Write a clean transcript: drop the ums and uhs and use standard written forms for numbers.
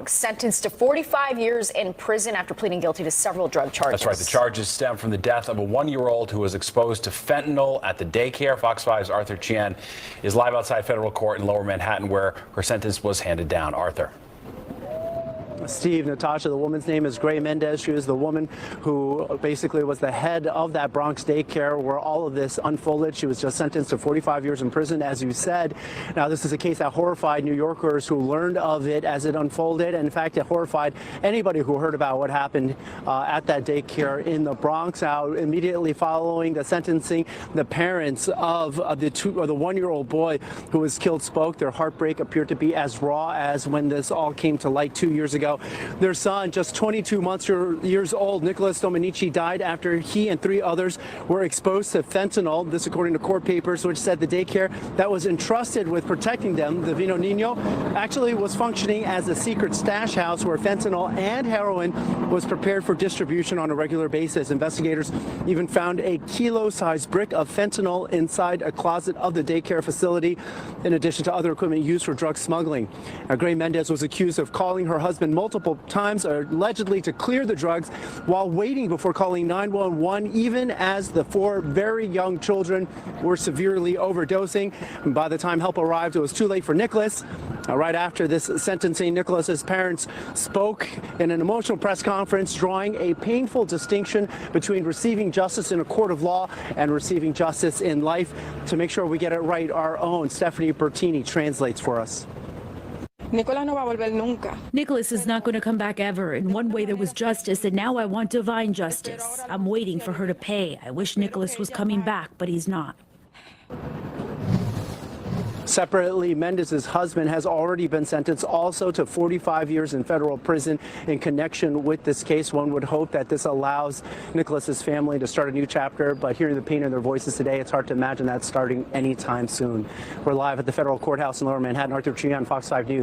Sentenced to 45 years in prison after pleading guilty to several drug charges. That's right. The charges stem from the death of a 1-year-old who was exposed to fentanyl at the daycare. Fox 5's Arthur Chian is live outside federal court in Lower Manhattan, where her sentence was handed down. Arthur. Steve, Natasha, the woman's name is Gray Mendez. She was the woman who basically was the head of that Bronx daycare where all of this unfolded. She was just sentenced to 45 years in prison, as you said. Now, this is a case that horrified New Yorkers who learned of it as it unfolded. And in fact, it horrified anybody who heard about what happened at that daycare in the Bronx. Now, immediately following the sentencing, the parents of the 1-year-old boy who was killed spoke. Their heartbreak appeared to be as raw as when this all came to light 2 years ago. Their son, just 22 years old, Nicholas Dominici, died after he and 3 others were exposed to fentanyl. This according to court papers, which said the daycare that was entrusted with protecting them, the Vino Nino, actually was functioning as a secret stash house where fentanyl and heroin was prepared for distribution on a regular basis. Investigators even found a kilo-sized brick of fentanyl inside a closet of the daycare facility, in addition to other equipment used for drug smuggling. Now, Gray Mendez was accused of calling her husband multiple times, allegedly to clear the drugs, while waiting before calling 911, even as the 4 very young children were severely overdosing. And by the time help arrived, it was too late for Nicholas. Right after this sentencing, Nicholas's parents spoke in an emotional press conference, drawing a painful distinction between receiving justice in a court of law and receiving justice in life. To make sure we get it right, our own Stephanie Bertini translates for us. Nicholas is not going to come back ever. In one way there was justice, and now I want divine justice. I'm waiting for her to pay. I wish Nicholas was coming back, but he's not. Separately, Mendez's husband has already been sentenced also to 45 years in federal prison in connection with this case. One would hope that this allows Nicholas's family to start a new chapter, but hearing the pain in their voices today, it's hard to imagine that starting anytime soon. We're live at the federal courthouse in Lower Manhattan. Arthur Chian, Fox 5 News.